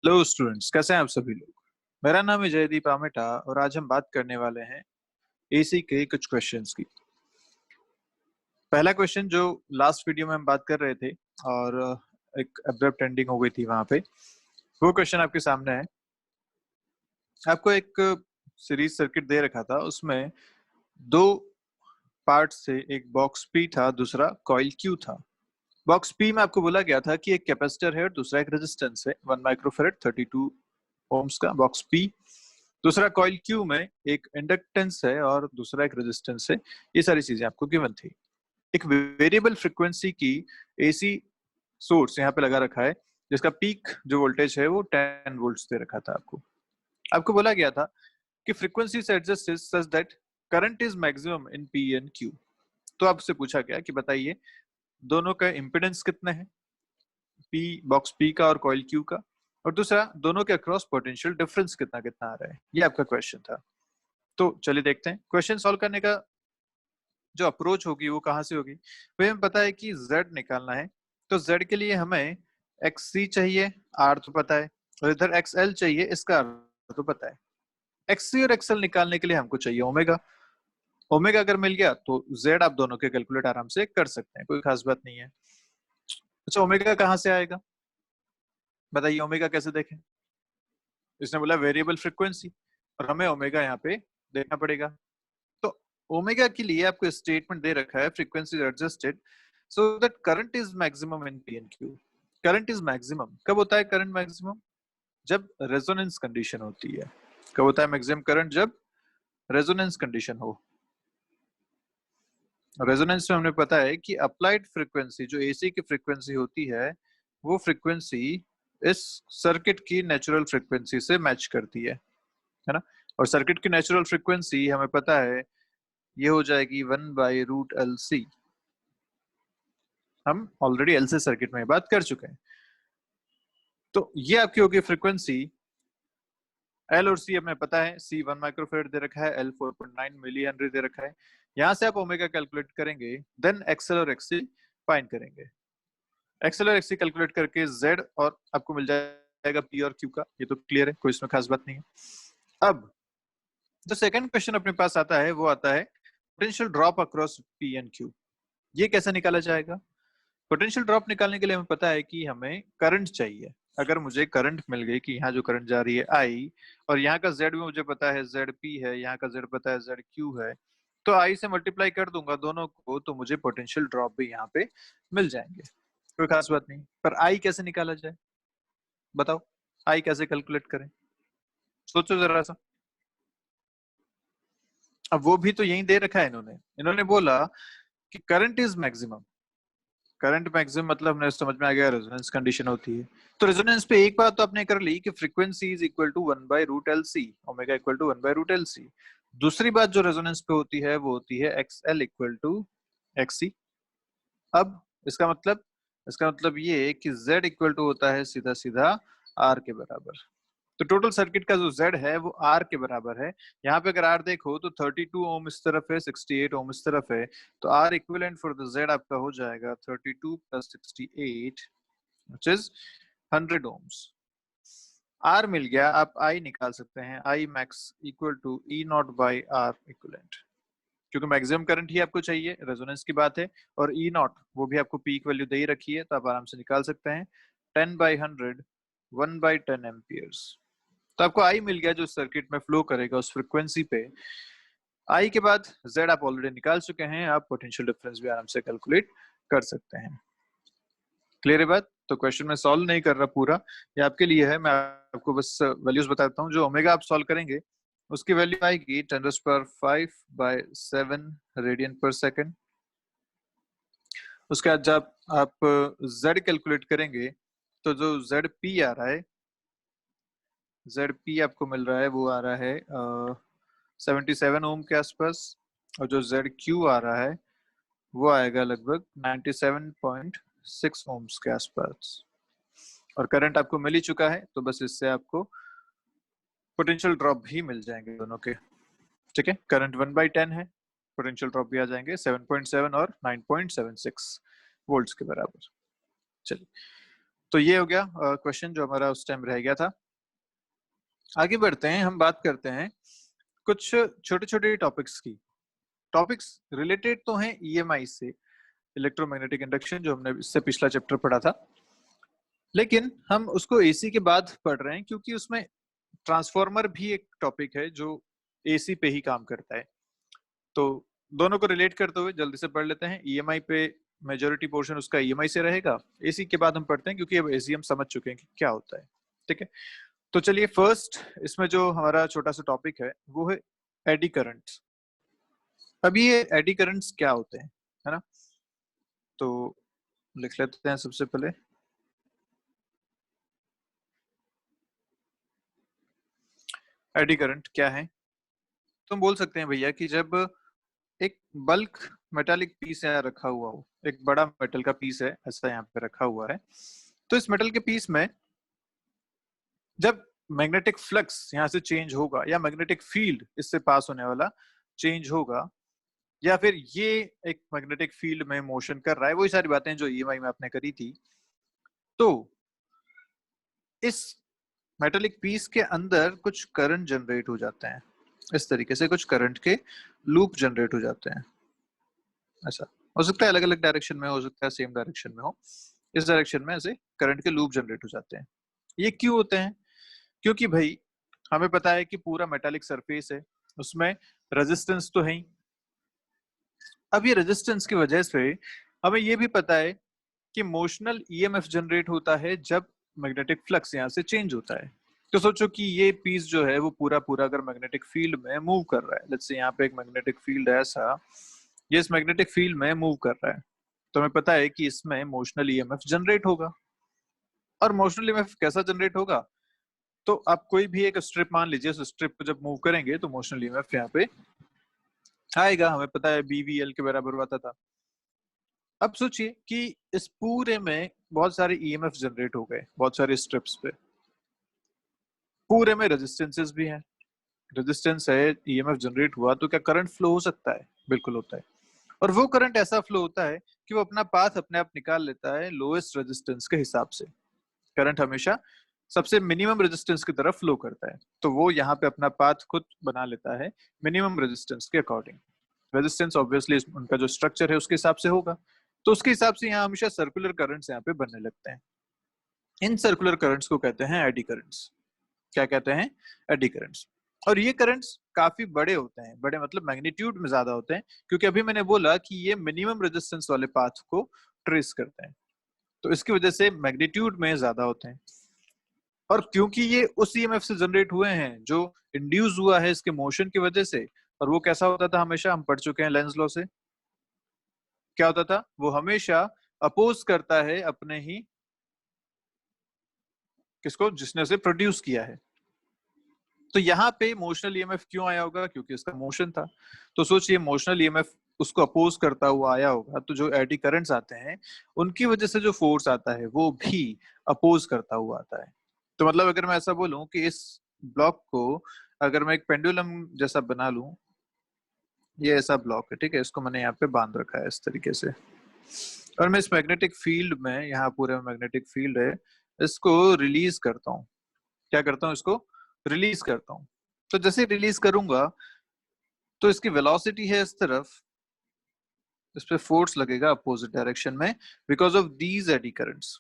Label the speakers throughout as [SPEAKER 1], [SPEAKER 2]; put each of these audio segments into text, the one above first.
[SPEAKER 1] Hello students, कैसे हैं आप सभी लोग। मेरा नाम है जयदीप आमेटा और आज हम बात करने वाले हैं एसी के कुछ क्वेश्चंस की। पहला क्वेश्चन जो लास्ट वीडियो में हम बात कर रहे थे और एक अब्रप्ट एंडिंग हो गई थी वहां पे, वो क्वेश्चन आपके सामने है। आपको एक सीरीज सर्किट दे रखा था, उसमें दो पार्ट से एक बॉक्स पी था, दूसरा कॉइल क्यू था। बॉक्स पी में आपको बोला गया था कि एक कैपेसिटर है और दूसरा एक रेजिस्टेंस है 1 माइक्रोफेरेड 32 ओम्स का बॉक्स पी। दूसरा कॉइल क्यू में एक इंडक्टेंस है और दूसरा एक रेजिस्टेंस है। ये सारी चीजें आपको गिवन थी। एक वेरिएबल फ्रीक्वेंसी की एसी सोर्स यहाँ पे लगा रखा है, जिसका पीक जो वोल्टेज है वो 10 वोल्ट्स दे रखा था। आपको आपको बोला गया था कि फ्रीक्वेंसी से adjust such that current is maximum in P and Q. तो आपसे पूछा गया कि बताइए दोनों का इम्पिडेंस कितने हैं, पी बॉक्स पी का और कॉइल क्यू का, और दूसरा दोनों के अक्रॉस पोटेंशियल डिफरेंस कितना कितना आ रहा है। ये आपका क्वेश्चन था। तो चलिए देखते हैं क्वेश्चन सॉल्व करने का जो अप्रोच होगी वो कहाँ से होगी। भाई हमें पता है कि z निकालना है, तो z के लिए हमें xc चाहिए, r तो पता है, और इधर xl चाहिए, इसका r तो पता है। xc और xl निकालने के लिए हमको चाहिए ओमेगा। ओमेगा अगर मिल गया तो z आप दोनों के कैलकुलेट आराम से कर सकते हैं, कोई खास बात नहीं है। अच्छा, ओमेगा कहाँ से आएगा बताइए, ओमेगा कैसे देखें। इसने बोला वेरिएबल फ्रीक्वेंसी, और हमें ओमेगा यहाँ पे देखना पड़ेगा। तो ओमेगा के लिए आपको स्टेटमेंट दे रखा है frequency adjusted so that current is maximum in P and Q. Current is maximum कब होता है? करंट मैक्सिमम जब रेजोनेंस कंडीशन होती है। कब होता है मैक्सिमम करंट? जब रेजोनेंस कंडीशन हो। रेजोनेंस में हमने पता है कि अप्लाइड फ्रीक्वेंसी जो एसी की फ्रीक्वेंसी होती है, वो फ्रीक्वेंसी इस सर्किट की नेचुरल फ्रीक्वेंसी से मैच करती है ना। और सर्किट की नेचुरल फ्रीक्वेंसी हमें पता है ये हो जाएगी 1/√LC। हम ऑलरेडी एलसी सर्किट में बात कर चुके हैं। तो ये आपकी होगी फ्रीक्वेंसी। एल और सी हमें पता है, सी 1 माइक्रोफेरेड दे रखा है, एल 4.9 मिली हेनरी दे रखा है। यहां से आप ओमेगा कैलकुलेट करेंगे, देन एक्सएल और एक्ससी फाइंड करेंगे। एक्सएल और एक्ससी कैलकुलेट करके जेड और आपको मिल जाएगा पी और क्यू का। ये तो क्लियर है, कोई इसमें खास बात नहीं है। अब जो सेकंड क्वेश्चन अपने पास आता है वो आता है potential drop across P and Q. ये कैसे निकाला जाएगा? पोटेंशियल ड्रॉप निकालने के लिए हमें पता है कि हमें करंट चाहिए। अगर मुझे करंट मिल गई कि यहाँ जो करंट जा रही है आई, और यहाँ का जेड भी मुझे पता है जेड पी है, यहाँ का जेड पता है जेड क्यू है, तो आई से मल्टीप्लाई कर दूंगा दोनों को, तो मुझे पोटेंशियल ड्रॉप भी यहाँ पे मिल जाएंगे। कोई खास बात नहीं। पर आई कैसे निकाला जाए बताओ, आई कैसे कैलकुलेट करें? सोचो जरा सा। अब वो भी तो यही दे रखा है इन्होंने। इन्होंने बोला कि current is maximum. Current maximum मतलब हमने समझ में आ गया रेजोनेंस कंडीशन होती है। तो रेजोनेंस पे एक बात तो आपने कर ली कि frequency is equal to 1/√LC, omega equal to 1/√LC। दूसरी बात जो रेजोनेंस पे होती है वो होती है XL इक्वल टू XC। अब इसका मतलब ये कि Z इक्वल टू होता है सीधा सीधा R के बराबर। तो टोटल सर्किट का जो Z है वो R के बराबर है। यहाँ पे अगर R देखो तो 32 ओम इस तरफ है, 68 ओम इस तरफ है, तो R equivalent for the Z आपका हो जाएगा 32 + 68 व्हिच इज 100 ओम्स। R मिल गया, आप I निकाल सकते हैं। I max equal to E0/R equivalent, क्योंकि मैक्सिमम करंट ही आपको चाहिए, रेजोनेंस की बात है, और E0 वो भी आपको पीक वैल्यू दे ही रखी है, तो आप आराम से निकाल सकते हैं। 10/100 1/10 एम्पियर्स। तो आपको आई मिल गया जो सर्किट में फ्लो करेगा उस फ्रीक्वेंसी पे। आई के बाद जेड आप ऑलरेडी निकाल चुके हैं, आप पोटेंशियल डिफरेंस भी आराम से कैलकुलेट कर सकते हैं। क्लियर है बात? तो क्वेश्चन में सॉल्व नहीं कर रहा पूरा, ये आपके लिए है। मैं आपको बस वैल्यूज बताता हूँ। जो ओमेगा आप सॉल्व करेंगे उसकी वैल्यू आएगी 10⁵ रेडियन पर सेकेंड। उसके बाद जब आप जेड कैलकुलेट करेंगे तो जो जेड पी आ रहा है, जेड पी आपको मिल रहा है वो आ रहा है 77 ओम के आसपास, और जो जेड क्यू आ रहा है वो आएगा लगभग 97.6 ओम्स के आसपास। और करंट आपको मिल ही चुका है, तो बस इससे आपको पोटेंशियल ड्रॉप भी मिल जाएंगे दोनों के। ठीक है, करंट 1/10 है, पोटेंशियल ड्रॉप भी आ जाएंगे 7.7 और 9.76 वोल्ट्स के बराबर। चलिए तो ये हो गया क्वेश्चन जो हमारा उस टाइम रह गया था। आगे बढ़ते हैं, हम बात करते हैं कुछ छोटे छोटे टॉपिक्स की। टॉपिक्स रिलेटेड तो हैं ईएमआई से, इलेक्ट्रोमैग्नेटिक इंडक्शन, जो हमने इससे पिछला चैप्टर पढ़ा था, लेकिन हम उसको एसी के बाद पढ़ रहे हैं क्योंकि उसमें ट्रांसफॉर्मर भी एक टॉपिक है जो एसी पे ही काम करता है। तो दोनों को रिलेट करते हुए जल्दी से पढ़ लेते हैं। ईएमआई पे मेजोरिटी पोर्शन उसका ईएमआई से रहेगा, एसी के बाद हम पढ़ते हैं क्योंकि अब एसी हम समझ चुके हैं कि क्या होता है। ठीक है, तो चलिए फर्स्ट इसमें जो हमारा छोटा सा टॉपिक है वो है एडी करंट्स। अब ये एडी करंट्स क्या होते हैं, है ना, तो लिख लेते हैं सबसे पहले। एडी करंट क्या है, तो हम बोल सकते हैं भैया कि जब एक बल्क मेटालिक पीस यहाँ रखा हुआ हो, एक बड़ा मेटल का पीस है ऐसा यहाँ पे रखा हुआ है, तो इस मेटल के पीस में जब मैग्नेटिक फ्लक्स यहाँ से चेंज होगा या मैग्नेटिक फील्ड इससे पास होने वाला चेंज होगा, या फिर ये एक मैग्नेटिक फील्ड में मोशन कर रहा है, वही सारी बातें जो ईएमआई में आपने करी थी, तो इस मेटालिक पीस के अंदर कुछ करंट जनरेट हो जाते हैं। इस तरीके से कुछ करंट के लूप जनरेट हो जाते हैं। ऐसा हो सकता है अलग अलग डायरेक्शन में, हो सकता है सेम डायरेक्शन में हो। इस डायरेक्शन में ऐसे करंट के लूप जनरेट हो जाते हैं। ये क्यों होते हैं? क्योंकि भाई हमें पता है कि पूरा मेटालिक सरफेस है, उसमें रेजिस्टेंस तो है ही। अब ये रेजिस्टेंस की वजह से हमें ये भी पता है कि मोशनल ईएमएफ जनरेट होता है जब मैग्नेटिक फ्लक्स यहाँ से चेंज होता है। तो सोचो कि ये पीस जो है वो पूरा पूरा अगर मैग्नेटिक फील्ड में मूव कर रहा है, लेट्स से यहाँ पे एक मैग्नेटिक फील्ड है ऐसा, ये इस मैग्नेटिक फील्ड में मूव कर रहा है, तो हमें पता है कि इसमें मोशनल ईएमएफ जनरेट होगा। और मोशनल ईएमएफ कैसा जनरेट होगा, तो आप कोई भी एक स्ट्रिप मान लीजिए, उस स्ट्रिप को जब मूव करेंगे तो मोशनल ईएमएफ यहाँ पे आएगा। हमें पता है बीवीएल के बराबर आता था। अब सोचिए कि इस पूरे में बहुत सारे ईएमएफ जनरेट हो गए, बहुत सारे स्ट्रिप्स पे, पूरे में रेजिस्टेंसेस भी हैं, रेजिस्टेंस है, ईएमएफ जनरेट हुआ, तो क्या करंट फ्लो हो सकता है? बिल्कुल होता है। और वो करंट ऐसा फ्लो होता है कि वो अपना पाथ अपने आप निकाल लेता है लोएस्ट रेजिस्टेंस के हिसाब से। करंट हमेशा सबसे मिनिमम रेजिस्टेंस की तरफ फ्लो करता है, तो वो यहाँ पे अपना पाथ खुद बना लेता है मिनिमम रेजिस्टेंस के अकॉर्डिंग। रेजिस्टेंस ऑब्वियसली उनका जो स्ट्रक्चर है उसके हिसाब से होगा, तो उसके हिसाब से यहाँ हमेशा सर्कुलर करंट्स यहाँ पे बनने लगते हैं। इन सर्कुलर करंट्स को कहते हैं एडी करंट्स। क्या कहते हैं? Eddy currents. और ये करंट्स काफी बड़े होते हैं, बड़े मतलब मैग्नीट्यूड में ज्यादा होते हैं, क्योंकि अभी मैंने बोला कि ये मिनिमम रेजिस्टेंस वाले पाथ को ट्रेस करते हैं, तो इसकी वजह से मैग्नीट्यूड में ज्यादा होते हैं। और क्योंकि ये उस ईएमएफ से जनरेट हुए हैं जो इंड्यूस हुआ है इसके मोशन की वजह से, और वो कैसा होता था, हमेशा हम पढ़ चुके हैं लेंज लॉ से, क्या होता था, वो हमेशा अपोज करता है अपने ही किसको, जिसने उसे प्रोड्यूस किया है। तो यहाँ पे मोशनल ईएमएफ क्यों आया होगा? क्योंकि इसका मोशन था। तो सोचिए मोशनल ईएमएफ उसको अपोज करता हुआ आया होगा, तो जो एडी करंट्स आते हैं उनकी वजह से जो फोर्स आता है वो भी अपोज करता हुआ आता है। तो मतलब अगर मैं ऐसा बोलूं कि इस ब्लॉक को अगर मैं एक पेंडुलम जैसा बना लूं, ये ऐसा ब्लॉक है, ठीक है, इसको मैंने यहाँ पे बांध रखा है इस तरीके से, और मैं इस मैग्नेटिक फील्ड में, यहाँ पूरे मैग्नेटिक फील्ड है, इसको रिलीज करता हूँ। क्या करता हूँ? इसको रिलीज करता हूँ। तो जैसे रिलीज करूंगा तो इसकी वेलोसिटी है इस तरफ, इस पे फोर्स लगेगा अपोजिट डायरेक्शन में because of these eddy currents.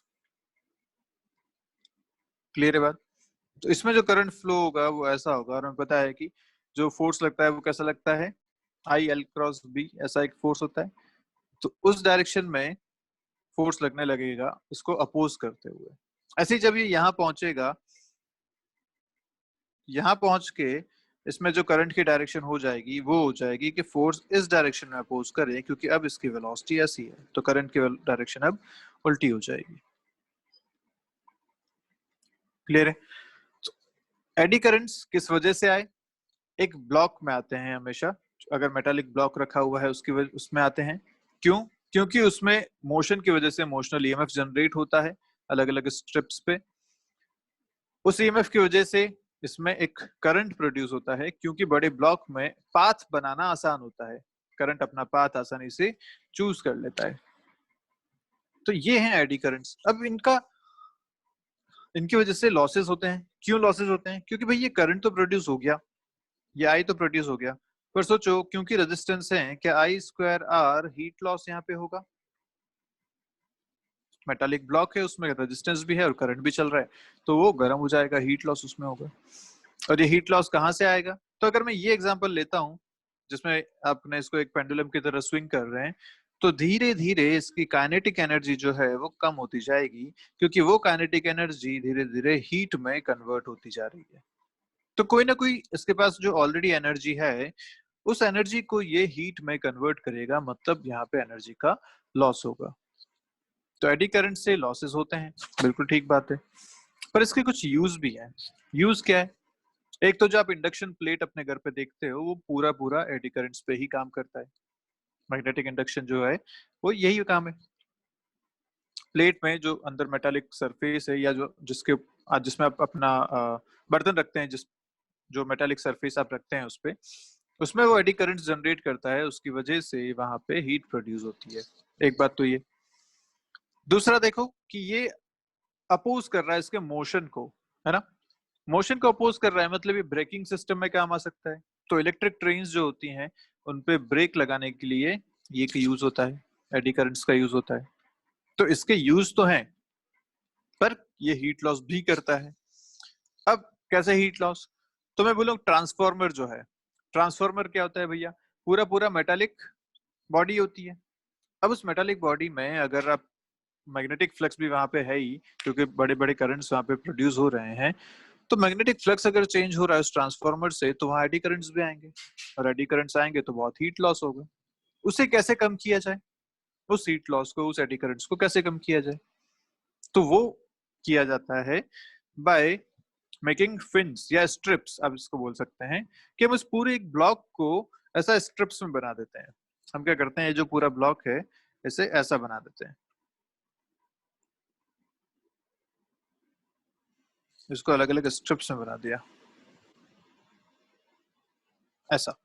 [SPEAKER 1] Clear है बात? तो इसमें जो करंट फ्लो होगा वो ऐसा होगा, और हमें पता है कि जो फोर्स लगता है वो कैसा लगता है, आई एल क्रॉस बी, ऐसा एक फोर्स होता है। तो उस डायरेक्शन में फोर्स लगने लगेगा इसको अपोज करते हुए। ऐसे ही जब ये यहाँ पहुंचेगा, यहाँ पहुंच के इसमें जो करंट की डायरेक्शन हो जाएगी वो हो जाएगी कि फोर्स इस डायरेक्शन में अपोज करे, क्योंकि अब इसकी वेलोसिटी ऐसी है, तो करंट की डायरेक्शन अब उल्टी हो जाएगी। क्लियर है? तो एडी करंट्स किस वजह से आए? एक ब्लॉक में आते हैं हमेशा, अगर मेटालिक ब्लॉक रखा हुआ है उसकी वजह उसमें आते हैं। क्यों? क्योंकि उसमें मोशन की वजह से मोशनल ईएमएफ जनरेट होता है अलग अलग स्ट्रिप्स पे। उस ईएमएफ की वजह से इसमें एक करंट प्रोड्यूस होता है, क्योंकि बड़े ब्लॉक में पाथ बनाना आसान होता है, करंट अपना पाथ आसानी से चूज कर लेता है। तो ये हैं एडी करंट्स। अब इनका इनकी वजह से लॉसेस होते हैं। क्यों लॉसेस होते हैं? क्योंकि भाई ये करंट तो प्रोड्यूस हो गया, ये आई तो प्रोड्यूस हो गया, पर सोचो क्योंकि रेजिस्टेंस है, क्या आई स्क्वायर आर हीट लॉस यहाँ पे होगा? मेटालिक ब्लॉक है, उसमें रेजिस्टेंस भी है और करंट भी चल रहा है, तो वो गर्म हो जाएगा, हीट लॉस उसमें होगा। और ये हीट लॉस कहाँ से आएगा? तो अगर मैं ये एग्जांपल लेता हूँ जिसमें आपने इसको एक पेंडुलम की तरह स्विंग कर रहे हैं, तो धीरे धीरे इसकी काइनेटिक एनर्जी जो है वो कम होती जाएगी, क्योंकि वो काइनेटिक एनर्जी धीरे धीरे हीट में कन्वर्ट होती जा रही है। तो कोई ना कोई इसके पास जो ऑलरेडी एनर्जी है, उस एनर्जी को ये हीट में कन्वर्ट करेगा, मतलब यहाँ पे एनर्जी का लॉस होगा। तो एडी करंट से लॉसेस होते हैं, बिल्कुल ठीक बात है, पर इसके कुछ यूज भी है। यूज क्या है? एक तो जो आप इंडक्शन प्लेट अपने घर पे देखते हो, वो पूरा पूरा एडी करंट्स पे ही काम करता है। मैग्नेटिक इंडक्शन जो है वो यही काम है। प्लेट में जो अंदर मेटालिक सरफेस है, या जो जिसमें आप अपना बर्तन रखते हैं, जिस जो मेटालिक सरफेस आप रखते हैं उस पे, उसमें वो एडी करंट जनरेट करता है, उसकी वजह से वहां पे हीट प्रोड्यूस होती है। एक बात तो ये। दूसरा देखो कि ये अपोज कर रहा है इसके मोशन को, है ना? मोशन को अपोज कर रहा है, मतलब ये ब्रेकिंग सिस्टम में काम आ सकता है। तो इलेक्ट्रिक ट्रेन्स जो होती हैं, उन पे ब्रेक लगाने के लिए ये का यूज होता है, एडी करंट्स का यूज होता है। तो इसके यूज तो हैं, पर ये हीट लॉस भी करता है। अब कैसे हीट लॉस? तो मैं बोलूँ ट्रांसफॉर्मर जो है, ट्रांसफॉर्मर क्या होता है भैया? पूरा पूरा मेटालिक बॉडी होती है। अब उस मेटालिक बॉडी में अगर आप, मैग्नेटिक फ्लक्स भी वहां पे है ही, क्योंकि बड़े बड़े करंट्स वहां पे प्रोड्यूस हो रहे हैं, तो मैग्नेटिक फ्लक्स अगर चेंज हो रहा है उस ट्रांसफॉर्मर से, तो वहां एडी करंट्स भी आएंगे, और एडी करंट्स आएंगे तो बहुत हीट लॉस होगा। उसे कैसे कम किया जाए? उस हीट लॉस को, उस एडी करंट्स को कैसे कम किया जाए? तो वो किया जाता है बाय मेकिंग फिन्स या स्ट्रिप्स, आप इसको बोल सकते हैं, कि हम इस पूरे एक ब्लॉक को ऐसा स्ट्रिप्स में बना देते हैं। हम क्या करते हैं, ये जो पूरा ब्लॉक है इसे ऐसा बना देते हैं, इसको अलग अलग स्ट्रिप्स में बना दिया, ऐसा।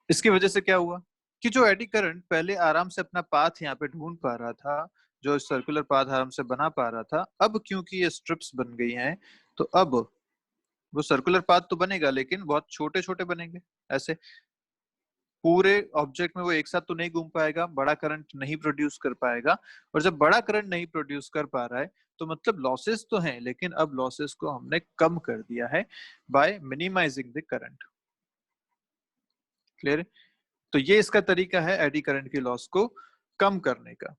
[SPEAKER 1] इसकी वजह से क्या हुआ कि जो एडी करंट पहले आराम से अपना पाथ यहाँ पे ढूंढ पा रहा था, जो सर्कुलर पाथ आराम से बना पा रहा था, अब क्योंकि ये स्ट्रिप्स बन गई हैं, तो अब वो सर्कुलर पाथ तो बनेगा, लेकिन बहुत छोटे छोटे बनेंगे। ऐसे पूरे ऑब्जेक्ट में वो एक साथ तो नहीं घूम पाएगा, बड़ा करंट नहीं प्रोड्यूस कर पाएगा। और जब बड़ा करंट नहीं प्रोड्यूस कर पा रहा है, तो मतलब लॉसेस तो हैं, लेकिन अब लॉसेस को हमने कम कर दिया है by minimizing the current. Clear है? तो ये इसका तरीका है एडी करंट की लॉस को कम करने का।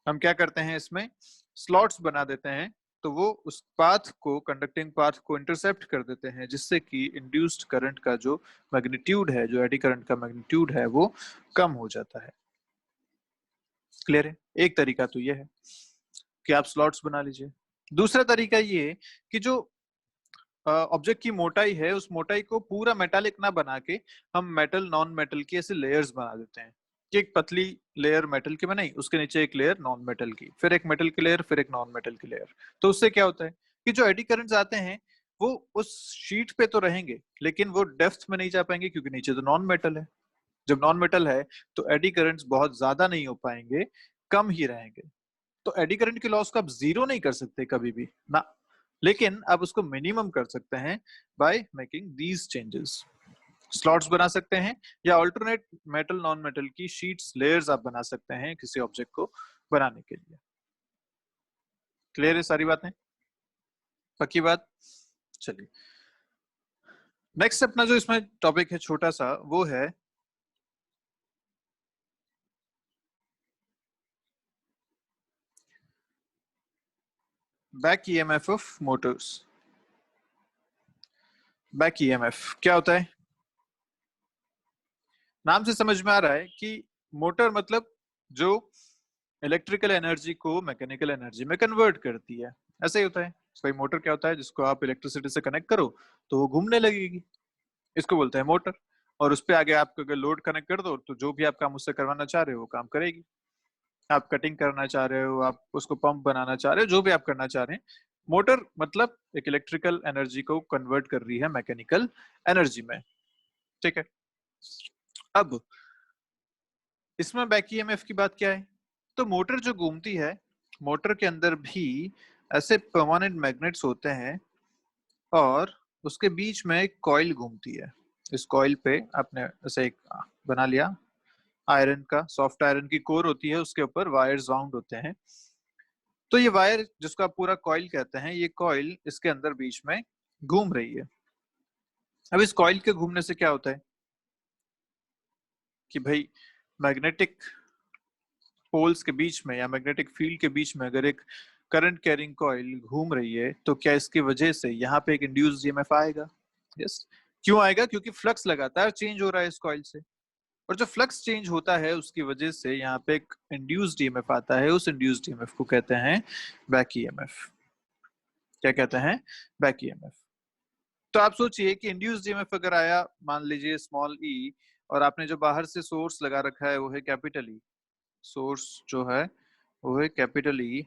[SPEAKER 1] हम क्या करते हैं, इसमें स्लॉट्स बना देते हैं, तो वो उस पाथ को, कंडक्टिंग पाथ को इंटरसेप्ट कर देते हैं, जिससे कि इंड्यूस्ड करंट का जो मैग्नीट्यूड है, जो एडी करंट का मैग्नीट्यूड है, वो कम हो जाता है। क्लियर है? एक तरीका तो ये है कि आप स्लॉट्स बना लीजिए। दूसरा तरीका ये कि जो ऑब्जेक्ट की मोटाई है, उस मोटाई को पूरा मेटालिक ना बना के हम मेटल नॉन मेटल की ऐसे लेयर्स बना देते हैं, कि एक पतली लेयर मेटल की बनाई, उसके नीचे एक लेयर नॉन मेटल की, फिर एक मेटल की लेयर, फिर एक नॉन मेटल की लेयर। तो उससे क्या होता है कि जो एडी करंट्स आते हैं वो उस शीट पे तो रहेंगे, लेकिन वो डेप्थ में नहीं जा पाएंगे, क्योंकि नीचे तो नॉन मेटल है। जब नॉन मेटल है तो एडी करंट्स बहुत ज्यादा नहीं हो पाएंगे, कम ही रहेंगे। तो एडी करंट की लॉस को आप जीरो नहीं कर सकते कभी भी ना, लेकिन आप उसको मिनिमम कर सकते हैं by making these changes. Slots बना सकते हैं, या ऑल्टरनेट मेटल नॉन मेटल की शीट्स, लेयर्स आप बना सकते हैं किसी ऑब्जेक्ट को बनाने के लिए। क्लियर है सारी बातें? पक्की बात? चलिए, नेक्स्ट अपना जो इसमें टॉपिक है छोटा सा, वो है back EMF of Motors. Back EMF क्या होता है? नाम से समझ में आ रहा है कि मोटर मतलब जो इलेक्ट्रिकल एनर्जी को मैकेनिकल एनर्जी में कन्वर्ट करती है, ऐसा ही होता है। कोई मोटर क्या होता है, जिसको आप इलेक्ट्रिसिटी से कनेक्ट करो तो वो घूमने लगेगी, इसको बोलते हैं मोटर। और उस पे आगे आप अगर लोड कनेक्ट कर दो, तो जो भी आप काम उससे करवाना चाह रहे हो वो काम करेगी। आप कटिंग करना चाह रहे हो, आप उसको पंप बनाना चाह रहे हो, जो भी आप करना चाह रहे हैं, मोटर मतलब एक इलेक्ट्रिकल एनर्जी को कन्वर्ट कर रही है मैकेनिकल एनर्जी में। ठीक है? अब इसमें बैक ईएमएफ की बात क्या है? तो मोटर जो घूमती है, मोटर के अंदर भी ऐसे परमानेंट मैग्नेट्स होते हैं और उसके बीच में एक कॉइल घूमती है। इस कॉइल पे आपने ऐसे एक बना लिया, आयरन का, सॉफ्ट आयरन की कोर होती है, उसके ऊपर वायर्स वाउंड होते हैं। तो ये वायर जिसको आप पूरा कॉइल कहते हैं, ये कॉइल इसके अंदर बीच में घूम रही है। अब इस कॉइल के घूमने से क्या होता है कि भाई मैग्नेटिक पोल्स के बीच में या मैग्नेटिक फील्ड के बीच में अगर एक करंट कैरिंग कॉइल घूम रही है तो क्या इसकी वजह से यहाँ पे एक इंड्यूस्ड ईएमएफ आएगा? यस। क्यों आएगा? क्योंकि फ्लक्स लगातार चेंज हो रहा है इस कॉइल से, और जो फ्लक्स चेंज होता है उसकी वजह से यहाँ पे एक इंड्यूस्ड ईएमएफ आता है। उस इंड्यूस्ड ईएमएफ को कहते हैं बैक ईएमएफ। क्या कहते हैं? Back EMF. तो आप सोचिए कि इंड्यूस्ड ईएमएफ अगर आया, मान लीजिए स्मॉल ई, और आपने जो बाहर से सोर्स लगा रखा है वो है कैपिटल ई, सोर्स जो है वो है कैपिटल ई,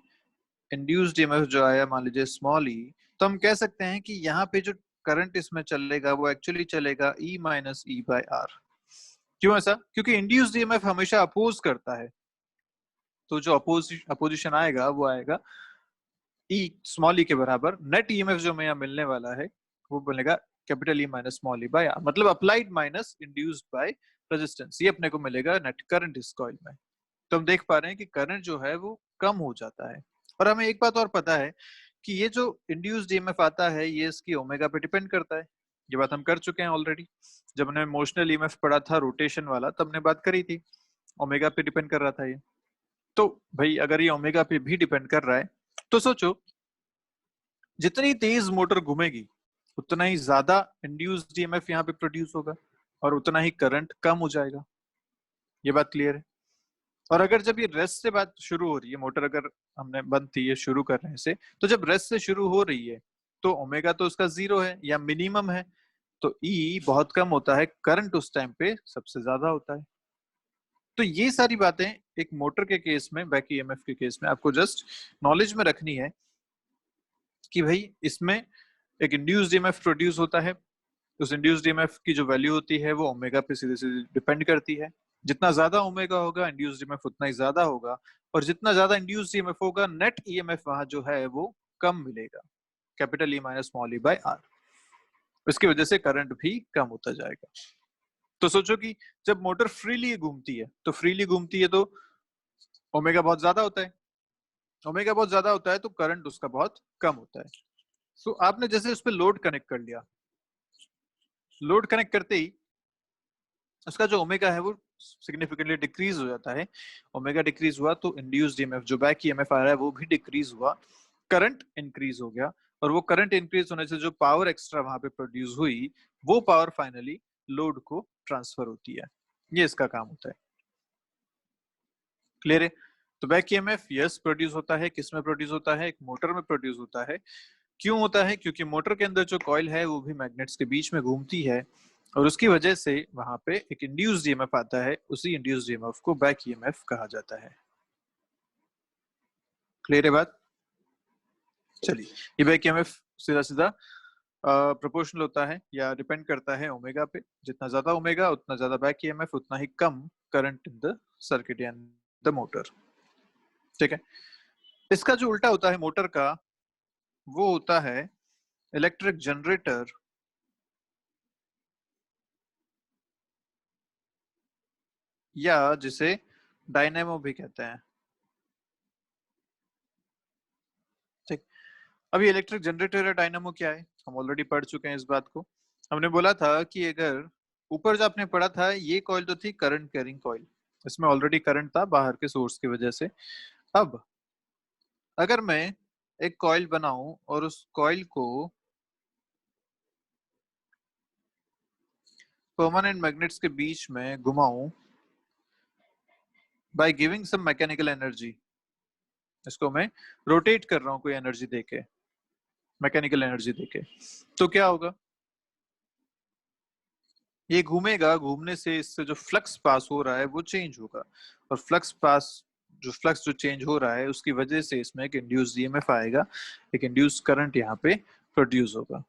[SPEAKER 1] इंड्यूस्ड ईएमएफ जो आया मान लीजिए स्मॉल ई, तो हम कह सकते हैं कि यहाँ पे जो करंट इसमें चलेगा वो एक्चुअली चलेगा E minus E by are. क्यों ऐसा? क्योंकि इंड्यूस्ड ईएमएफ हमेशा अपोज करता है, तो जो अपोजिशन आएगा वो आएगा ई स्मॉल ई के बराबर। नेट ईएमएफ जो हमें यहाँ मिलने वाला है वो बनेगा capital E minus small E by R, मतलब applied minus induced by resistance, ये अपने को मिलेगा नेट करंट इस कॉइल में। तो हम देख पा रहे हैं कि करंट जो है वो कम हो जाता है। और हमें एक बात और पता है कि ये जो इंड्यूस्ड ईएमएफ आता है ये इसकी ओमेगा पे डिपेंड करता है। ये बात हम कर चुके हैं ऑलरेडी, जब हमने इमोशनल ईएमएफ पढ़ा था रोटेशन वाला, तब हमने बात करी थी ओमेगा पे डिपेंड कर रहा था ये। तो भाई अगर ये ओमेगा पे भी डिपेंड कर रहा है तो सोचो जितनी तेज मोटर घूमेगी उतना ही ज्यादा इंड्यूस्ड ईएमएफ यहाँ पे प्रोड्यूस होगा और उतना ही करंट कम हो जाएगा। ये बात क्लियर है? और अगर जब ये रेस्ट से बात शुरू हो रही है, मोटर अगर हमने बंद थी ये शुरू कर रहे हैं से, तो जब रेस्ट से शुरू हो रही है तो ओमेगा तो उसका 0 है या मिनिमम है, तो ई बहुत कम होता है, करंट उस टाइम पे सबसे ज्यादा होता है। तो ये सारी बातें एक मोटर के केस में, बैक ईएमएफ के केस में आपको जस्ट नॉलेज में रखनी है कि भाई इसमें एक इंड्यूस्ड ईएमएफ प्रोड्यूस होता है। उस इंड्यूस्ड ईएमएफ की जो वैल्यू होती है वो ओमेगा पे सीधे सीधे डिपेंड करती है। जितना ज्यादा ओमेगा होगा इंड्यूस्ड ईएमएफ उतना ही ज्यादा होगा, और जितना ज्यादा इंड्यूस्ड ईएमएफ होगा नेट ईएमएफ वहां जो है वो कम मिलेगा, capital E minus small E by R. इसकी वजह से करंट भी कम होता जाएगा। तो सोचो कि जब मोटर फ्रीली घूमती है तो ओमेगा बहुत ज्यादा होता है, ओमेगा बहुत ज्यादा होता है तो करंट उसका बहुत कम होता है। तो आपने जैसे उस पर लोड कनेक्ट कर लिया, लोड कनेक्ट करते ही उसका जो ओमेगा है वो सिग्निफिकेंटली डिक्रीज हो जाता है। ओमेगा डिक्रीज हुआ तो इंड्यूस्ड ईएमएफ जो बैक ईएमएफ आ रहा है वो भी डिक्रीज हुआ, करंट इंक्रीज हो गया, और वो करंट इंक्रीज होने से जो पावर एक्स्ट्रा वहां पे प्रोड्यूस हुई वो पावर फाइनली लोड को ट्रांसफर होती है। ये इसका काम होता है। क्लियर है? तो बैक ईएमएफ यस प्रोड्यूस होता है, किस में प्रोड्यूस होता है? एक मोटर में प्रोड्यूस होता है। क्यों होता है? क्योंकि मोटर के अंदर जो कॉइल है वो भी मैग्नेट्स के बीच में घूमती है, और उसकी वजह से वहां पे एक इंड्यूस्ड ईएमएफ आता है। उसी इंड्यूस्ड ईएमएफ को बैक ईएमएफ कहा जाता है। क्लियर है बात? चलिए, ये बैक ईएमएफ सीधा सीधा प्रोपोर्शनल होता है या डिपेंड करता है ओमेगा पे। जितना ज्यादा ओमेगा उतना ज्यादा बैक ईएमएफ, उतना ही कम करंट इन द सर्किट या द मोटर। ठीक है? इसका जो उल्टा होता है मोटर का, वो होता है इलेक्ट्रिक जनरेटर या जिसे डायनेमो भी कहते हैं। ठीक, अभी इलेक्ट्रिक जनरेटर या डायनेमो क्या है हम ऑलरेडी पढ़ चुके हैं इस बात को। हमने बोला था कि अगर ऊपर जो आपने पढ़ा था ये कॉइल तो थी करंट कैरिंग कॉइल, इसमें ऑलरेडी करंट था बाहर के सोर्स की वजह से। अब अगर मैं एक कॉइल बनाऊं और उस कॉइल को परमानेंट मैग्नेट्स के बीच में घुमाऊं by giving some mechanical energy, इसको मैं रोटेट कर रहा हूं कोई एनर्जी देके, मैकेनिकल एनर्जी देके, तो क्या होगा? ये घूमेगा, घूमने से इससे जो फ्लक्स पास हो रहा है वो चेंज होगा, और फ्लक्स जो चेंज हो रहा है उसकी वजह से इसमें एक इंड्यूस्ड ईएमएफ आएगा, एक इंड्यूस्ड करंट यहाँ पे प्रोड्यूस होगा।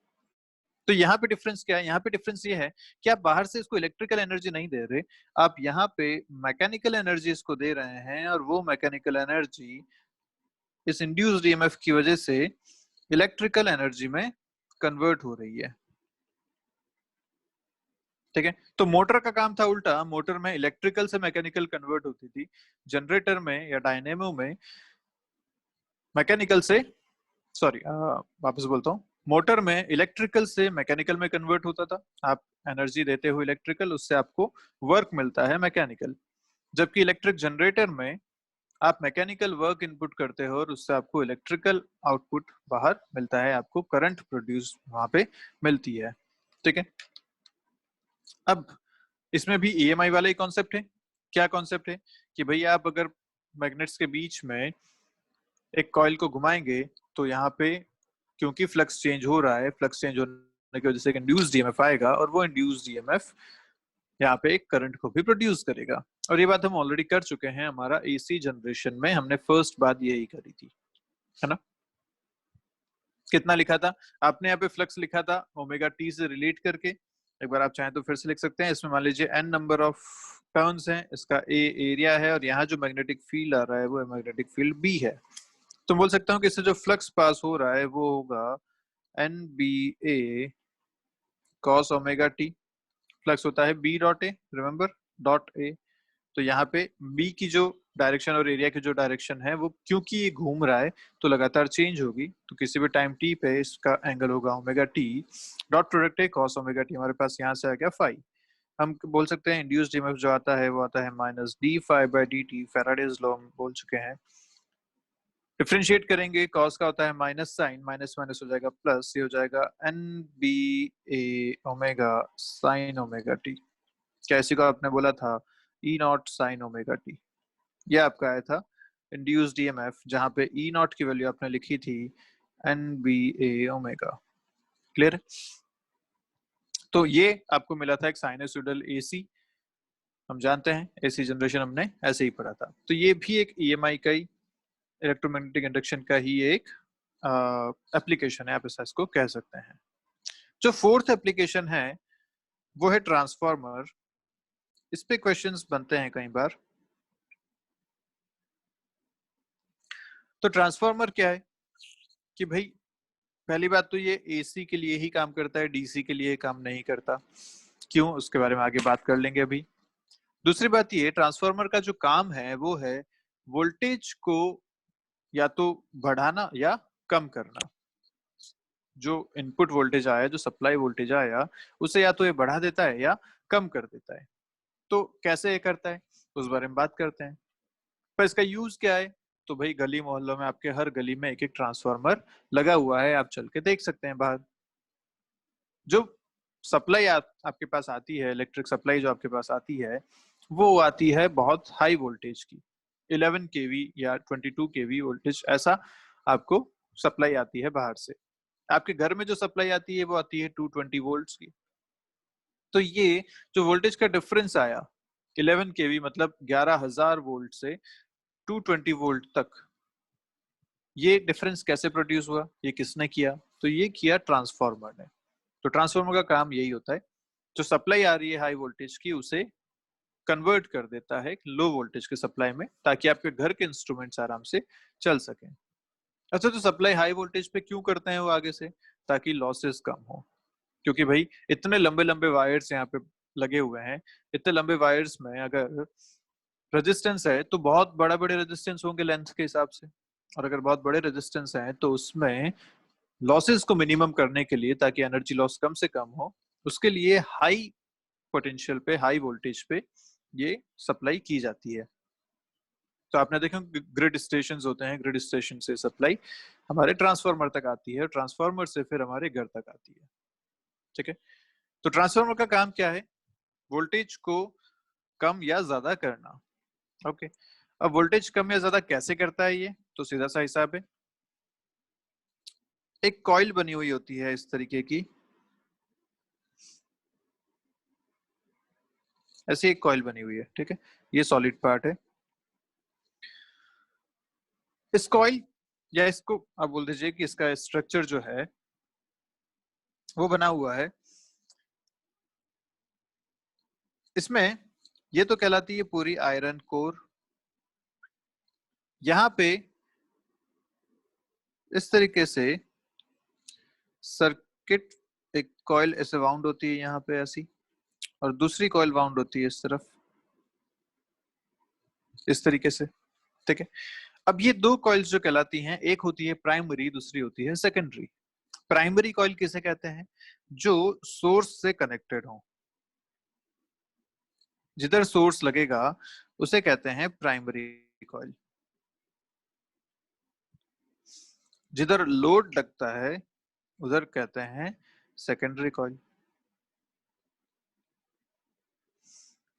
[SPEAKER 1] तो यहाँ पे डिफरेंस क्या है? यहाँ पे डिफरेंस ये है कि आप बाहर से इसको इलेक्ट्रिकल एनर्जी नहीं दे रहे, आप यहाँ पे मैकेनिकल एनर्जी इसको दे रहे हैं, और वो मैकेनिकल एनर्जी इस इंड्यूस्ड ईएमएफ की वजह से इलेक्ट्रिकल एनर्जी में कन्वर्ट हो रही है। ठीक है, तो मोटर का काम था उल्टा, मोटर में इलेक्ट्रिकल से मैकेनिकल कन्वर्ट होती थी, जनरेटर में या डायनेमो में मैकेनिकल से, सॉरी वापस बोलता हूँ, मोटर में इलेक्ट्रिकल से मैकेनिकल में कन्वर्ट होता था। आप एनर्जी देते हो इलेक्ट्रिकल, उससे आपको वर्क मिलता है मैकेनिकल। जबकि इलेक्ट्रिक जनरेटर में आप मैकेनिकल वर्क इनपुट करते हो और उससे आपको इलेक्ट्रिकल आउटपुट बाहर मिलता है, आपको करंट प्रोड्यूस वहां पे मिलती है। ठीक है, अब इसमें भी ईएमआई वाला ही कॉन्सेप्ट है। क्या कॉन्सेप्ट है कि भैया आप अगर मैग्नेट्स के बीच में एक कॉइल को घुमाएंगे तो यहाँ पे क्योंकि फ्लक्स चेंज हो रहा है, फ्लक्स चेंज होने की वजह से एक इंड्यूस्ड ईएमएफ आएगा और वो इंड्यूस्ड ईएमएफ यहाँ पे एक करंट को भी प्रोड्यूस करेगा। और ये बात हम ऑलरेडी कर चुके हैं, हमारा एसी जनरेशन में हमने फर्स्ट बात यही करी थी, है ना। कितना लिखा था आपने, यहाँ पे फ्लक्स लिखा था ओमेगा टी से रिलेट करके। एक बार आप चाहें तो फिर से लिख सकते हैं। इसमें मान लीजिए n नंबर ऑफ टर्न्स हैं, इसका a एरिया है और यहाँ जो मैग्नेटिक फील्ड आ रहा है वो मैग्नेटिक फील्ड b है। तो बोल सकता हूँ कि इससे जो फ्लक्स पास हो रहा है वो होगा NBA cos omega T. Flux होता है b dot A, remember dot A. तो यहाँ पे b की जो डायरेक्शन और एरिया की जो डायरेक्शन है वो क्योंकि ये घूम रहा है तो लगातार चेंज होगी, तो किसी भी टाइम t पे इसका एंगल होगा ओमेगा टी। डॉट प्रोडक्ट है cos ओमेगा टी, हमारे पास यहाँ से आ गया फाई। हम बोल सकते हैं इंड्यूस्ड ईएमएफ जो आता है वो आता है minus D phi by D T, Faraday's law हम बोल चुके हैं। डिफ्रेंशिएट करेंगे, cos का होता है माइनस साइन, माइनस माइनस हो जाएगा प्लस, ये हो जाएगा एन बी ए ओमेगा साइन ओमेगा टी। क्या इसी को आपने बोला था ई नॉट साइन ओमेगा टी। ये आपका आया था इंड्यूस्ड ईएमएफ, जहां पे ई नॉट की वैल्यू आपने लिखी थी एन बी ए ओमेगा। क्लियर? तो ये आपको मिला था एक साइनसोइडल एसी। हम जानते हैं एसी जनरेशन हमने ऐसे ही पढ़ा था। तो ये भी एक ईएमआई का ही, इलेक्ट्रोमैग्नेटिक इंडक्शन का ही एक एप्लीकेशन है, आप इसको कह सकते हैं। जो फोर्थ एप्लीकेशन है वो है ट्रांसफार्मर। इस पे क्वेश्चंस बनते हैं कई बार। तो ट्रांसफार्मर क्या है कि भाई पहली बात तो ये एसी के लिए ही काम करता है, डीसी के लिए काम नहीं करता। क्यों, उसके बारे में आगे बात कर लेंगे अभी। दूसरी बात ये, ट्रांसफार्मर का जो काम है वो है वोल्टेज को या तो बढ़ाना या कम करना। जो इनपुट वोल्टेज आया, जो सप्लाई वोल्टेज आया, उसे या तो ये बढ़ा देता है या कम कर देता है। तो कैसे ये करता है उस बारे में बात करते हैं। पर इसका यूज क्या है, तो भाई गली मोहल्लों में आपके हर गली में एक एक ट्रांसफार्मर लगा हुआ है, आप चल के देख सकते हैं बाहर। जो सप्लाई आपके पास आती है, इलेक्ट्रिक सप्लाई जो आपके पास आती है वो आती है बहुत हाई वोल्टेज की, 11 केवी या 22 केवी वोल्टेज, ऐसा आपको सप्लाई आती है बाहर से। आपके घर में जो सप्लाई आती है वो आती है 220 वोल्ट्स की। तो ये जो वोल्टेज का डिफरेंस आया 11 केवी मतलब 11,000 वोल्ट से 220 वोल्ट तक, ये डिफरेंस कैसे प्रोड्यूस हुआ, ये किसने किया, तो ये किया ट्रांसफार्मर ने। तो ट्रांसफार्मर का काम यही होता है, जो सप्लाई आ रही है हाई वोल्टेज की उसे कन्वर्ट कर देता है लो वोल्टेज के सप्लाई में, ताकि आपके घर के इंस्ट्रूमेंट्स आराम से चल सकें। अच्छा, तो सप्लाई हाई वोल्टेज पे क्यों करते हैं वो आगे से, ताकि लॉसेस कम हो। क्योंकि भाई इतने लंबे लंबे वायर्स यहाँ पे लगे हुए हैं, इतने लंबे वायर्स में अगर रेजिस्टेंस है तो बहुत बड़े बड़े रेजिस्टेंस होंगे लेंथ के हिसाब से, और अगर बहुत बड़े रेजिस्टेंस हैं तो उसमें लॉसेस को मिनिमम करने के लिए, ताकि एनर्जी लॉस कम से कम हो, उसके लिए हाई पोटेंशियल पे, हाई वोल्टेज पे ये सप्लाई की जाती है। तो आपने देखा ग्रिड स्टेशन होते हैं, ग्रिड स्टेशन से सप्लाई हमारे ट्रांसफार्मर तक आती है, ट्रांसफार्मर से फिर हमारे घर तक आती है। ठीक है, तो ट्रांसफार्मर का काम क्या है, वोल्टेज को कम या ज्यादा करना। ओके, अब वोल्टेज कम या ज्यादा कैसे करता है ये, तो सीधा सा हिसाब है। एक कॉइल बनी हुई होती है इस तरीके की, ऐसी एक कॉइल बनी हुई है। ठीक है, ये सॉलिड पार्ट है। इस कॉइल या इसको आप बोल दीजिए कि इसका स्ट्रक्चर जो है वो बना हुआ है, इसमें ये तो कहलाती है पूरी आयरन कोर। यहाँ पे इस तरीके से सर्किट, एक कॉइल ऐसे वाउंड होती है यहाँ पे ऐसी, और दूसरी कॉइल वाउंड होती है इस तरफ इस तरीके से, ठीक है। अब ये दो कॉइल्स जो कहलाती हैं, एक होती है प्राइमरी, दूसरी होती है सेकेंडरी। प्राइमरी कॉइल किसे कहते हैं? जो सोर्स से कनेक्टेड हो, जिधर सोर्स लगेगा उसे कहते हैं प्राइमरी कॉइल। जिधर लोड लगता है उधर कहते हैं सेकेंडरी कॉइल,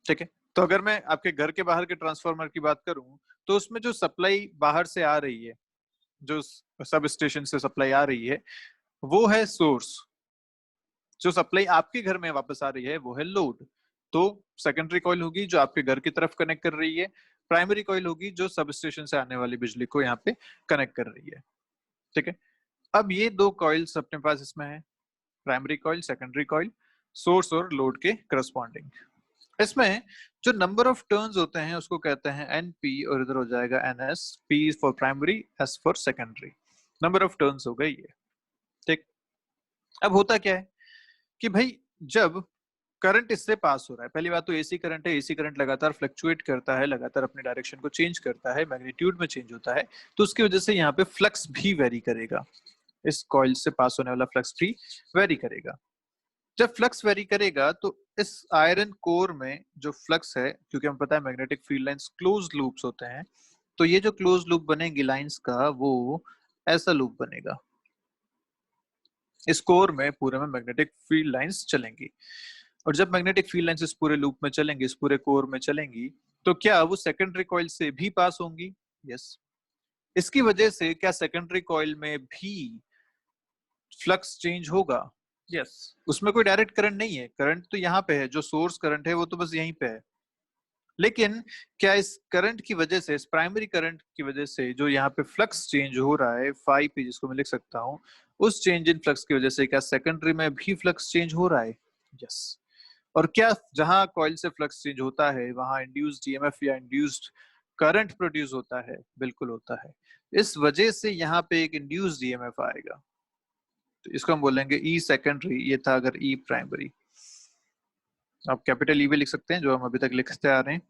[SPEAKER 1] ठीक है। तो अगर मैं आपके घर के बाहर के ट्रांसफार्मर की बात करूं, तो उसमें जो सप्लाई बाहर से आ रही है, जो सब स्टेशन से सप्लाई आ रही है, वो है सोर्स। जो सप्लाई आपके घर में वापस आ रही है वो है लोड। तो सेकेंडरी कॉइल होगी जो आपके घर की तरफ कनेक्ट कर रही है, प्राइमरी कॉइल होगी जो सब स्टेशन से आने वाली बिजली को यहाँ पे कनेक्ट कर रही है, ठीक है। अब ये दो कॉइल्स अपने पास इसमें है, primary coil, secondary coil, source और लोड के करस्पॉन्डिंग। इसमें जो नंबर ऑफ टर्न्स होते हैं उसको कहते हैं एनपी, और इधर हो जाएगा NS, P for primary, S for secondary. Number of turns हो गई ये, ठीक। अब होता क्या है कि भाई जब करंट इससे पास हो रहा है, पहली बात तो एसी करंट है, एसी करंट लगातार फ्लक्चुएट करता है, लगातार अपनी डायरेक्शन को चेंज करता है, मैग्नीट्यूड में चेंज होता है, तो उसकी वजह से यहाँ पे फ्लक्स भी वेरी करेगा। इस कॉइल से पास होने वाला फ्लक्स भी वेरी करेगा। जब फ्लक्स वेरी करेगा तो इस आयरन कोर में जो फ्लक्स है, क्योंकि हमें पता है magnetic field lines close loops होते हैं, तो ये जो क्लोज लूप बनेगी लाइंस का, वो ऐसा लूप बनेगा। इस कोर में पूरे में मैग्नेटिक फील्ड लाइंस चलेंगी, और जब मैग्नेटिक फील्ड लाइंस इस पूरे लूप में चलेंगी, इस पूरे कोर में चलेंगी, तो क्या वो सेकेंडरी कॉइल से भी पास होंगी? यस। इसकी वजह से क्या सेकेंडरी कॉइल में भी फ्लक्स चेंज होगा? यस। उसमें कोई डायरेक्ट करंट नहीं है, करंट तो यहाँ पे है, जो सोर्स करंट है वो तो बस यहीं पे है। लेकिन क्या इस करंट की वजह से, इस प्राइमरी करंट की वजह से जो यहाँ पे फ्लक्स चेंज हो रहा है, फाई पी जिसको मैं लिख सकता हूँ, उस चेंज इन फ्लक्स की वजह से क्या सेकेंडरी में भी फ्लक्स चेंज हो रहा है? यस। और क्या जहां कॉइल से फ्लक्स चेंज होता है वहां इंड्यूस्ड ईएमएफ या इंड्यूस्ड करंट प्रोड्यूस होता है? बिल्कुल होता है। इस वजह से यहाँ पे एक इंड्यूस्ड ईएमएफ आएगा, तो इसको हम बोलेंगे ई सेकेंडरी। ये था अगर ई प्राइमरी। आप कैपिटल ई भी लिख सकते हैं जो हम अभी तक लिखते आ रहे हैं,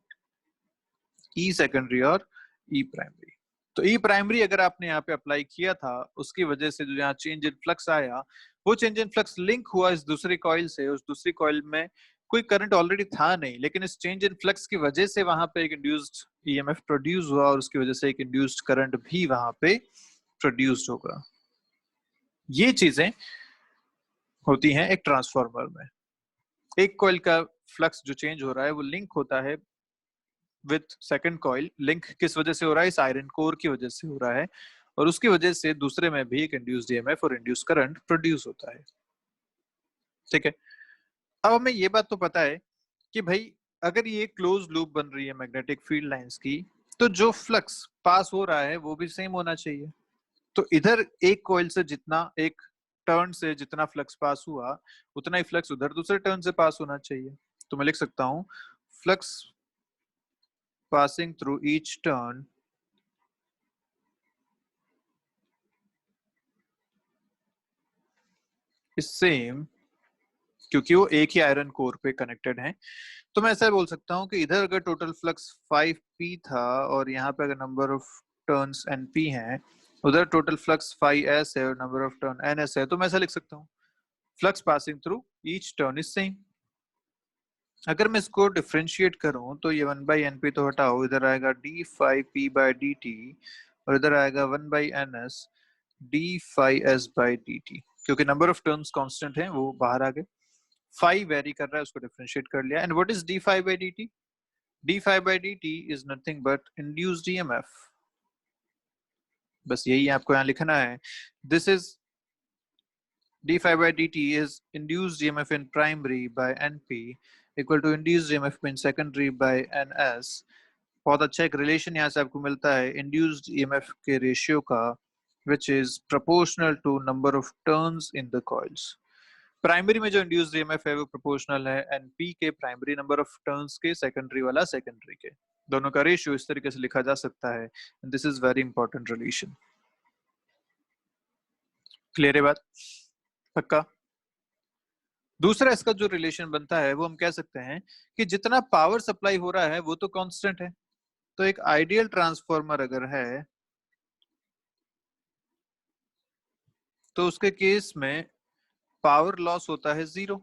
[SPEAKER 1] ई सेकेंडरी और ई प्राइमरी। तो ई प्राइमरी अगर आपने यहाँ पे अप्लाई किया था, उसकी वजह से जो यहाँ चेंज इन फ्लक्स आया, वो चेंज इन फ्लक्स लिंक हुआ इस दूसरी कॉइल से। उस दूसरी कॉइल में कोई करंट ऑलरेडी था नहीं, लेकिन इस चेंज इन फ्लक्स की वजह से वहां पे एक इंड्यूस्ड ईएमएफ प्रोड्यूस हुआ, और उसकी वजह से एक इंड्यूस्ड करंट भी वहां पे प्रोड्यूस्ड होगा। ये चीजें होती हैं एक ट्रांसफार्मर में। एक कॉइल का फ्लक्स जो चेंज हो रहा है वो लिंक होता है विथ सेकंड कॉइल। लिंक किस वजह से हो रहा है? इस आयरन कोर की वजह से हो रहा है, और उसकी वजह से दूसरे में भी एक इंड्यूस्ड ईएमएफ और इंड्यूस्ड करंट प्रोड्यूस होता है, ठीक है। अब हमें ये बात तो पता है कि भाई अगर ये क्लोज लूप बन रही है मैग्नेटिक फील्ड लाइंस की, तो जो फ्लक्स पास हो रहा है वो भी सेम होना चाहिए। तो इधर एक कॉइल से जितना, एक टर्न से जितना फ्लक्स पास हुआ, उतना ही फ्लक्स उधर दूसरे टर्न से पास होना चाहिए। तो मैं लिख सकता हूं flux passing through each turn is same, क्योंकि वो एक ही आयरन कोर पे कनेक्टेड है। तो मैं ऐसा बोल सकता हूँ कि इधर अगर टोटल फ्लक्स 5p था, और यहाँ पे अगर नंबर ऑफ टर्न्स np हैं, उधर टोटल फ्लक्स 5s है और नंबर ऑफ टर्न ns है, तो मैं ऐसा लिख सकता हूँ flux passing through each turn is same. अगर मैं इसको डिफ्रेंशिएट करूं तो ये 1/np तो हटाओ, इधर आएगा d5p/dt, और इधर आएगा 1/ns d5s/dt, क्योंकि नंबर ऑफ टर्म्स कांस्टेंट है वो बाहर आ गए। 5 वेरी कर रहा है, उसको डिफरेंशिएट कर लिया। And what is d5/dt? d5/dt is nothing but induced EMF. बस यही आपको यहाँ लिखना है। This is d5/dt is induced EMF in primary by NP equal to induced EMF in secondary by NS। बहुत अच्छा एक रिलेशन यहाँ से आपको मिलता है इंड्यूस्ड ईएमएफ के रेशियो का, which is proportional to number of turns in the coils। Primary में जो इंड्यूस्ड ईएमएफ है वो प्रोपोर्शनल है एनपी के प्राइमरी नंबर ऑफ टर्न्स के, सेकेंडरी वाला सेकेंडरी के। दोनों का रेशियो इस तरीके से लिखा जा सकता है। This is very important relation. Clear है बात? पक्का? दूसरा इसका जो रिलेशन बनता है वो हम कह सकते हैं कि जितना पावर सप्लाई हो रहा है वो तो कांस्टेंट है, तो एक आइडियल ट्रांसफार्मर अगर है तो उसके केस में पावर लॉस होता है 0।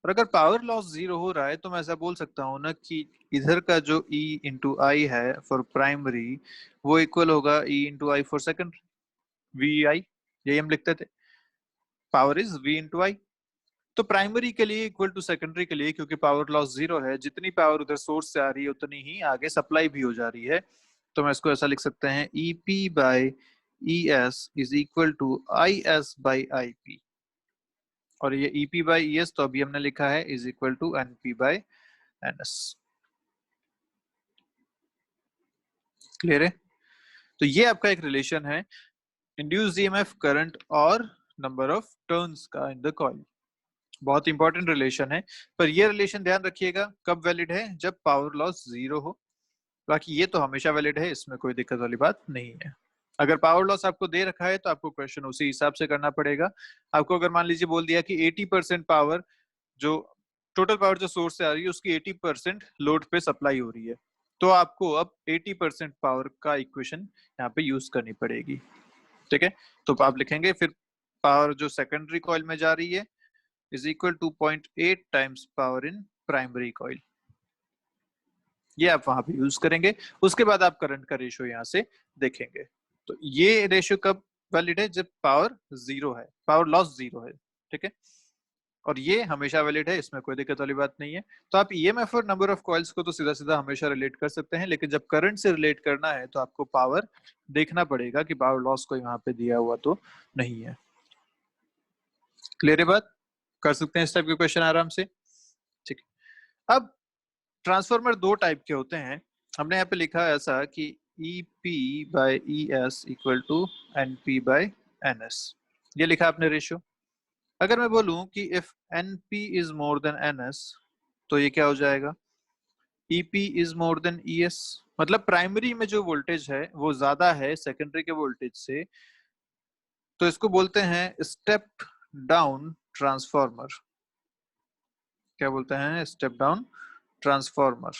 [SPEAKER 1] और अगर पावर लॉस 0 हो रहा है तो मैं ऐसा बोल सकता हूं ना कि इधर का जो E इंटू आई है फॉर प्राइमरी वो इक्वल होगा E into I for secondary, V I, यही हम लिखते थे, power is V into I. तो प्राइमरी के लिए इक्वल टू सेकेंडरी के लिए, क्योंकि पावर लॉस 0 है, जितनी पावर उधर सोर्स से आ रही है उतनी ही आगे सप्लाई भी हो जा रही है। तो मैं इसको ऐसा लिख सकते हैं EP by ES is equal to IS by IP। और ये EP बाई ES तो अभी हमने लिखा है is equal to NP by NS। Clear है? तो ये आपका एक रिलेशन है इंड्यूस्ड EMF करंट और नंबर ऑफ टर्न्स का इन द कॉइल। बहुत इंपॉर्टेंट रिलेशन है, पर ये रिलेशन ध्यान रखिएगा कब वैलिड है, जब पावर लॉस 0 हो। बाकी ये तो हमेशा वैलिड है, इसमें कोई दिक्कत वाली बात नहीं है। अगर पावर लॉस आपको दे रखा है तो आपको क्वेश्चन उसी हिसाब से करना पड़ेगा। आपको अगर मान लीजिए बोल दिया कि 80% पावर, जो टोटल पावर जो सोर्स से आ रही है उसकी 80% लोड पे सप्लाई हो रही है, तो आपको अब 80% पावर का इक्वेशन यहाँ पे यूज करनी पड़ेगी। ठीक है, तो आप लिखेंगे फिर पावर जो सेकेंडरी कॉइल में जा रही है is equal to 0.8 times power in primary coil. ये आप वहां पे यूज करेंगे। उसके बाद आप करंट का रेशियो यहाँ से देखेंगे। तो ये रेशियो कब वैलिड है, जब पावर 0 है, पावर लॉस 0 है। ठीक है, और ये हमेशा वैलिड है, इसमें कोई दिक्कत वाली बात नहीं है। तो आप EMF और नंबर ऑफ कॉइल्स को तो सीधा सीधा हमेशा रिलेट कर सकते हैं, लेकिन जब करंट से रिलेट करना है तो आपको पावर देखना पड़ेगा कि पावर लॉस कोई वहां पे दिया हुआ तो नहीं है। क्लियर है बात? कर सकते हैं इस टाइप के क्वेश्चन आराम से। ठीक है, अब ट्रांसफार्मर दो टाइप के होते हैं। हमने यहाँ पे लिखा है ऐसा कि EP by ES equal to NP by NS, ये लिखा आपने रेशियो। अगर मैं बोलूं कि if NP is more than NS तो ये क्या हो जाएगा, EP is more than ES। मतलब प्राइमरी में जो वोल्टेज है वो ज्यादा है सेकेंडरी के वोल्टेज से, तो इसको बोलते हैं स्टेप डाउन ट्रांसफार्मर। क्या बोलते हैं? Step down transformer.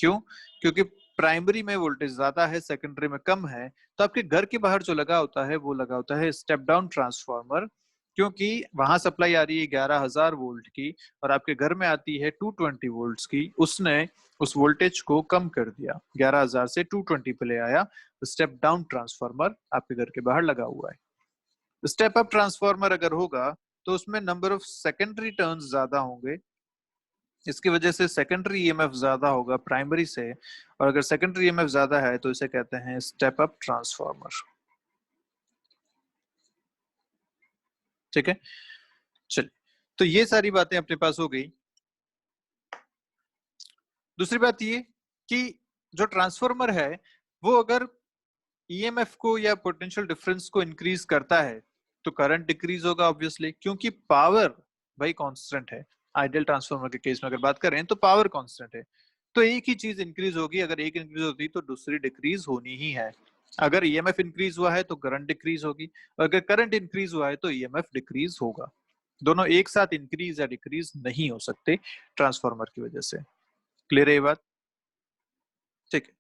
[SPEAKER 1] क्यों? क्योंकि प्राइमरी में वोल्टेज ज्यादा है सेकेंडरी में कम है, तो आपके घर के बाहर जो लगा होता है वो लगा होता है स्टेप डाउन ट्रांसफार्मर, क्योंकि वहां सप्लाई आ रही है 11,000 वोल्ट की और आपके घर में आती है 220 वोल्ट की। उसने उस वोल्टेज को कम कर दिया, 11,000 से 220 पे ले आया। स्टेप डाउन ट्रांसफार्मर आपके घर के बाहर लगा हुआ है। स्टेप अप ट्रांसफार्मर अगर होगा तो उसमें नंबर ऑफ सेकेंडरी टर्न्स ज्यादा होंगे, इसकी वजह से सेकेंडरी EMF ज्यादा होगा प्राइमरी से, और अगर सेकेंडरी EMF ज्यादा है तो इसे कहते हैं स्टेप अप ट्रांसफार्मर। ठीक है, चलिए, तो ये सारी बातें अपने पास हो गई। दूसरी बात ये कि जो ट्रांसफार्मर है वो अगर EMF को या पोटेंशियल डिफरेंस को इंक्रीज करता है तो करंट डिक्रीज होगा ऑब्वियसली, क्योंकि पावर भाई कांस्टेंट है। आइडियल ट्रांसफार्मर के केस में अगर बात करें तो पावर कांस्टेंट है, तो एक ही चीज इंक्रीज होगी। अगर एक इंक्रीज होती तो दूसरी डिक्रीज होनी ही है। अगर EMF इंक्रीज हुआ है तो करंट डिक्रीज होगी, और अगर करंट इंक्रीज हुआ है तो EMF डिक्रीज होगा। दोनों एक साथ इंक्रीज या डिक्रीज नहीं हो सकते ट्रांसफार्मर की वजह से। क्लियर है ये बात? ठीक है,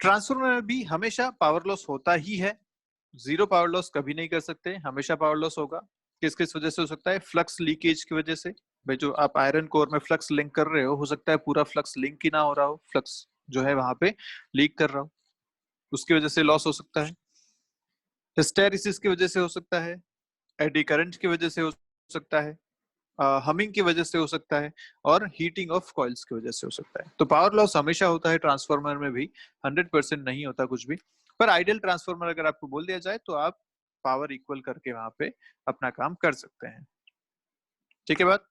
[SPEAKER 1] ट्रांसफार्मर में भी हमेशा पावर लॉस होता ही है, जीरो पावर लॉस कभी नहीं कर सकते, हमेशा पावर लॉस होगा। किस किस वजह से हो सकता है? फ्लक्स लीकेज की वजह से। भाई जो आप आयरन कोर में फ्लक्स लिंक कर रहे हो सकता है पूरा फ्लक्स लिंक ही ना हो रहा हो, फ्लक्स जो है वहां पे लीक कर रहा हो, उसकी वजह से लॉस हो सकता है। हिस्टेरिसिस की वजह से हो सकता है, एडी करंट की वजह से हो सकता है, हमिंग की वजह से हो सकता है, और हीटिंग ऑफ कॉइल्स की वजह से हो सकता है। तो पावर लॉस हमेशा होता है ट्रांसफार्मर में भी, 100% नहीं होता कुछ भी। पर आइडियल ट्रांसफार्मर अगर आपको बोल दिया जाए तो आप पावर इक्वल करके वहां पे अपना काम कर सकते हैं। ठीक है बात?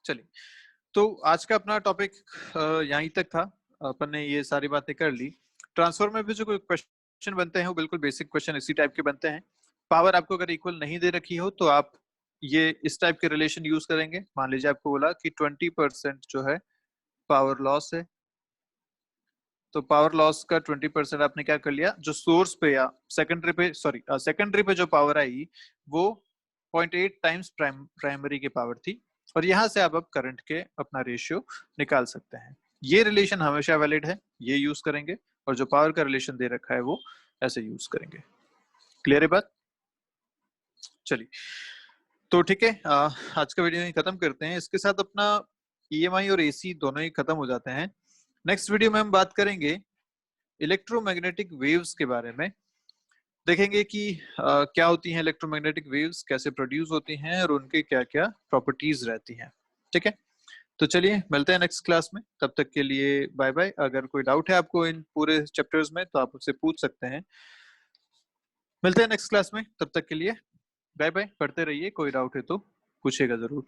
[SPEAKER 1] चलिए, तो आज का अपना टॉपिक यहीं तक था। अपन ने ये सारी बातें कर ली। ट्रांसफार्मर में भी जो क्वेश्चन बनते हैं वो बिल्कुल बेसिक क्वेश्चन इसी टाइप के बनते हैं। पावर आपको अगर इक्वल नहीं दे रखी हो तो आप ये इस टाइप के रिलेशन यूज करेंगे। मान लीजिए आपको बोला कि 20% जो है पावर लॉस है, तो पावर लॉस का 20% आपने क्या कर लिया, जो सोर्स पे या सेकेंडरी पे जो पावर आई वो 0.8 टाइम्स प्राइमरी की पावर थी, और यहां से आप अब करंट के अपना रेशियो निकाल सकते हैं। ये रिलेशन हमेशा वैलिड है, ये यूज करेंगे, और जो पावर का रिलेशन दे रखा है वो ऐसे यूज करेंगे। क्लियर है बात? चलिए, तो ठीक है, आज का वीडियो खत्म करते हैं। इसके साथ अपना ईएमआई और एसी दोनों ही खत्म हो जाते हैं। नेक्स्ट वीडियो में हम बात करेंगे इलेक्ट्रोमैग्नेटिक वेव्स के बारे में। देखेंगे कि क्या होती हैं इलेक्ट्रोमैग्नेटिक वेव्स, कैसे प्रोड्यूस होती हैं, और उनके क्या क्या प्रॉपर्टीज रहती हैं। ठीक है, तो चलिए मिलते हैं नेक्स्ट क्लास में। तब तक के लिए बाय बाय। अगर कोई डाउट है आपको इन पूरे चैप्टर्स में तो आप मुझसे पूछ सकते हैं। मिलते हैं नेक्स्ट क्लास में, तब तक के लिए बाय बाय। पढ़ते रहिए, कोई डाउट है तो पूछेगा जरूर।